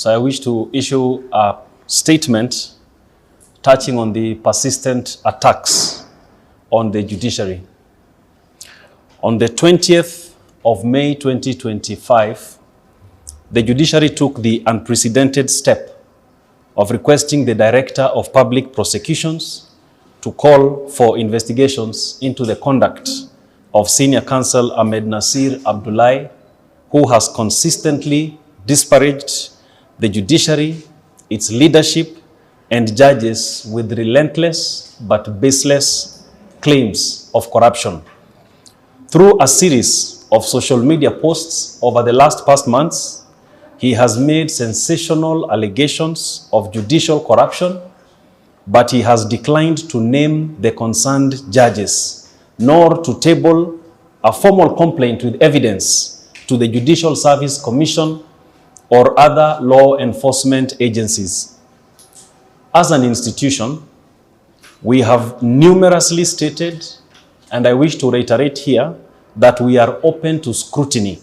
So I wish to issue a statement touching on the persistent attacks on the judiciary. On the 20th of May 2025, the judiciary took the unprecedented step of requesting the Director of Public Prosecutions to call for investigations into the conduct of Senior Counsel Ahmed Nasir Abdullahi, who has consistently disparaged the judiciary, its leadership, and judges with relentless but baseless claims of corruption. Through a series of social media posts over the past months, he has made sensational allegations of judicial corruption, but he has declined to name the concerned judges, nor to table a formal complaint with evidence to the Judicial Service Commission or other law enforcement agencies. As an institution, we have numerously stated, and I wish to reiterate here, that we are open to scrutiny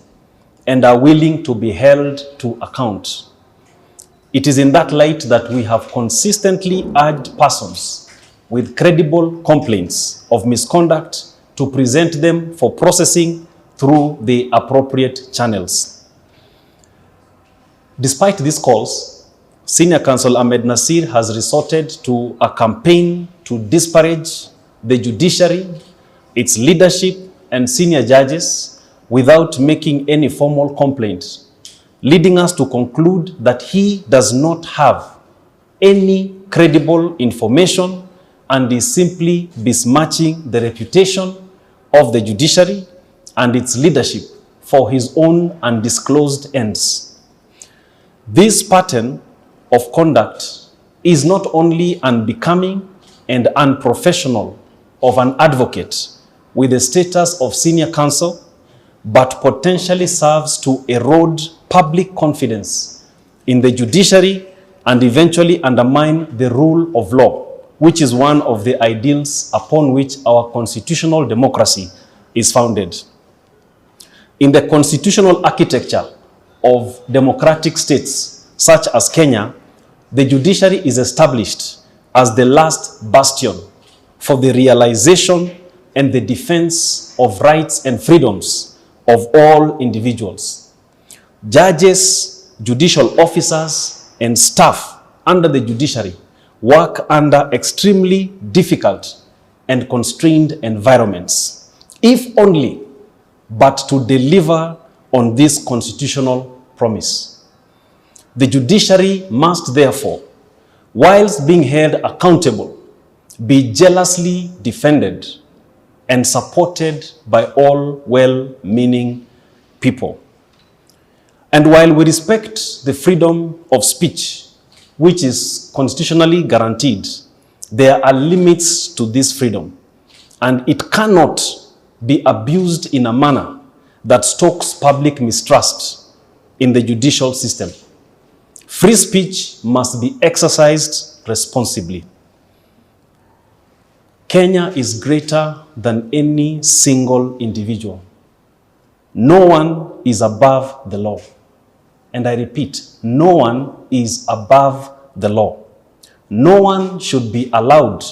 and are willing to be held to account. It is in that light that we have consistently urged persons with credible complaints of misconduct to present them for processing through the appropriate channels. Despite these calls, Senior Counsel Ahmed Nasir has resorted to a campaign to disparage the judiciary, its leadership, and senior judges without making any formal complaint, leading us to conclude that he does not have any credible information and is simply besmirching the reputation of the judiciary and its leadership for his own undisclosed ends. This pattern of conduct is not only unbecoming and unprofessional of an advocate with the status of senior counsel, but potentially serves to erode public confidence in the judiciary and eventually undermine the rule of law, which is one of the ideals upon which our constitutional democracy is founded. In the constitutional architecture of democratic states such as Kenya, the judiciary is established as the last bastion for the realization and the defense of rights and freedoms of all individuals. Judges, judicial officers, and staff under the judiciary work under extremely difficult and constrained environments, if only but to deliver on this constitutional promise. The judiciary must therefore, whilst being held accountable, be jealously defended and supported by all well-meaning people. And while we respect the freedom of speech, which is constitutionally guaranteed, there are limits to this freedom, and it cannot be abused in a manner that stokes public mistrust in the judicial system. Free speech must be exercised responsibly. Kenya is greater than any single individual. No one is above the law. And I repeat, no one is above the law. No one should be allowed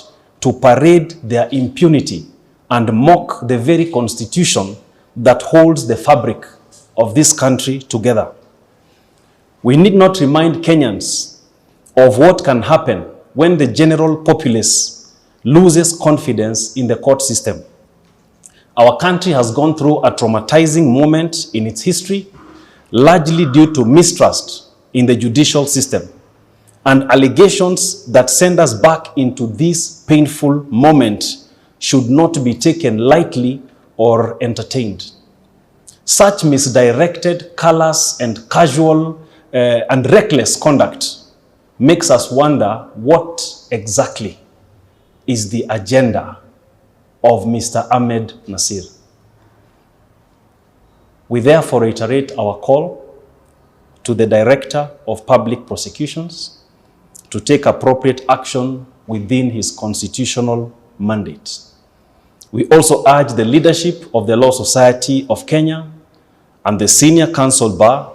to parade their impunity and mock the very constitution that holds the fabric of this country together. We need not remind Kenyans of what can happen when the general populace loses confidence in the court system. Our country has gone through a traumatizing moment in its history, largely due to mistrust in the judicial system and allegations that send us back into this painful moment should not be taken lightly or entertained. Such misdirected, callous, and casual and reckless conduct makes us wonder what exactly is the agenda of Mr. Ahmed Nasir. We therefore reiterate our call to the Director of Public Prosecutions to take appropriate action within his constitutional mandate. We also urge the leadership of the Law Society of Kenya and the Senior Counsel Bar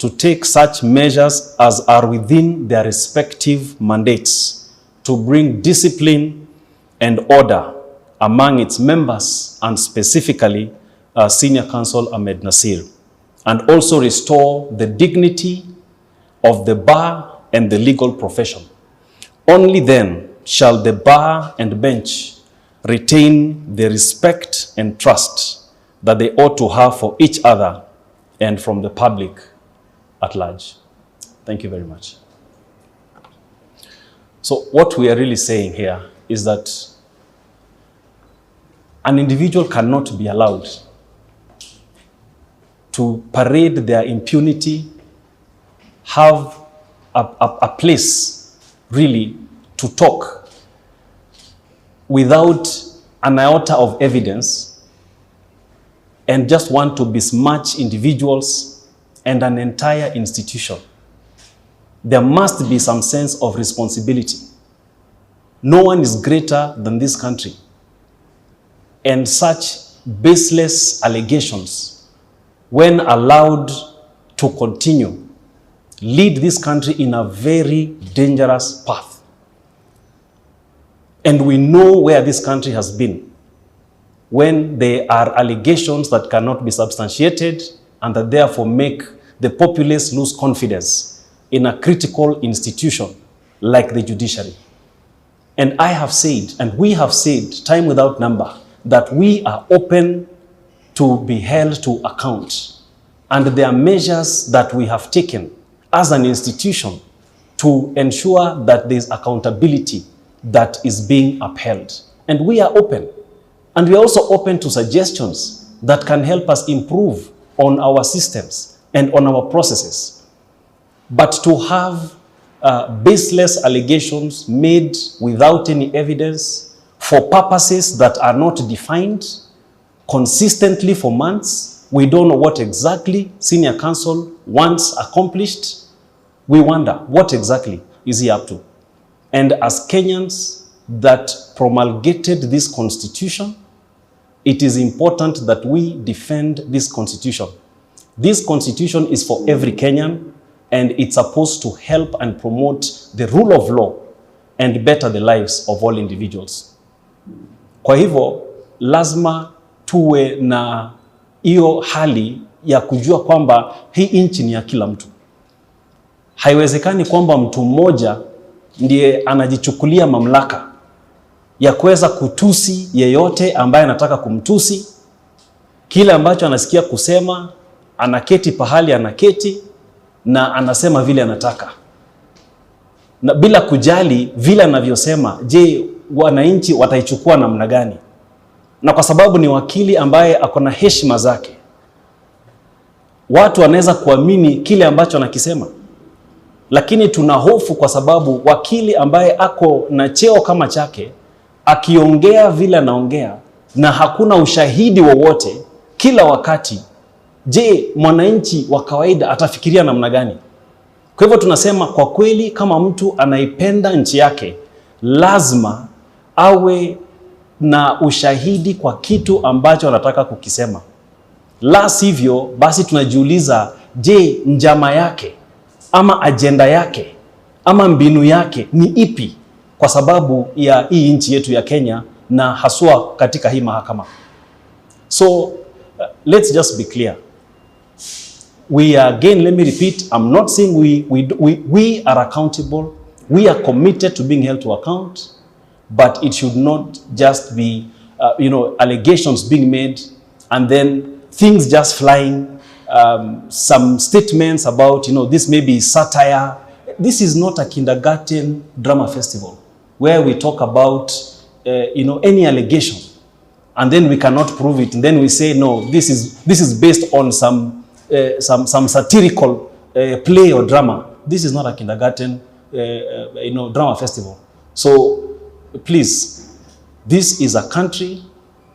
to take such measures as are within their respective mandates to bring discipline and order among its members, and specifically Senior Counsel Ahmed Nasir, and also restore the dignity of the bar and the legal profession. Only then shall the bar and bench retain the respect and trust that they ought to have for each other and from the public at large. Thank you very much. So what we are really saying here is that an individual cannot be allowed to parade their impunity, have a place really to talk without an iota of evidence, and just want to besmirch individuals and an entire institution. There must be some sense of responsibility. No one is greater than this country. And such baseless allegations, when allowed to continue, lead this country in a very dangerous path. And we know where this country has been when there are allegations that cannot be substantiated and that therefore make the populace lose confidence in a critical institution like the judiciary. And I have said, and we have said time without number, that we are open to be held to account. And there are measures that we have taken as an institution to ensure that there is accountability that is being upheld. And we are open. And we are also open to suggestions that can help us improve on our systems and on our processes. But to have baseless allegations made without any evidence for purposes that are not defined consistently for months, we don't know what exactly Senior Counsel wants accomplished. We wonder, what exactly is he up to? And as Kenyans that promulgated this constitution, it is important that we defend this constitution. This constitution is for every Kenyan, and it's supposed to help and promote the rule of law and better the lives of all individuals. Kwa hivyo, lazima tuwe na hiyo hali ya kujua kwamba hii nchi ni ya kila mtu. Haiwezekani kwamba mtu mmoja ndiye anajichukulia mamlaka ya kuweza kutusi yeyote ambaye anataka kumtusi. Kile ambacho anasikia kusema, anaketi pahali anaketi na anasema vile anataka, na bila kujali vile anavyosema, je, wananchi wataichukua namna gani? Na kwa sababu ni wakili ambaye akona heshima zake, watu wanaweza kuamini kile ambacho anakisema. Lakini tuna hofu kwa sababu wakili ambaye ako na cheo kama chake akiongea vile anaongea na hakuna ushahidi wowote kila wakati, je, mwananchi wa kawaida atafikiria namna gani? Kwa hivyo tunasema kwa kweli, kama mtu anaipenda nchi yake, lazima awe na ushahidi kwa kitu ambacho anataka kukisema. La sivyo, basi tunajiuliza, je, njama yake ama ajenda yake ama mbinu yake ni ipi kwa sababu ya hii nchi yetu ya Kenya na haswa katika hii mahakama? So let's just be clear. We again, let me repeat, I'm not saying we are accountable. We are committed to being held to account, but it should not just be allegations being made and then things just flying. Some statements about, this may be satire. This is not a kindergarten drama festival where we talk about, any allegation and then we cannot prove it. And then we say, no, this is based on some satirical play or drama. This is not a kindergarten, drama festival. So please, this is a country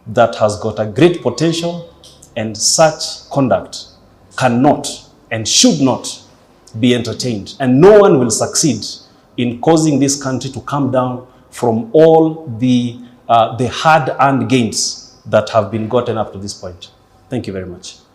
that has got a great potential, and such conduct cannot and should not be entertained. And no one will succeed in causing this country to come down from all the hard-earned gains that have been gotten up to this point. Thank you very much.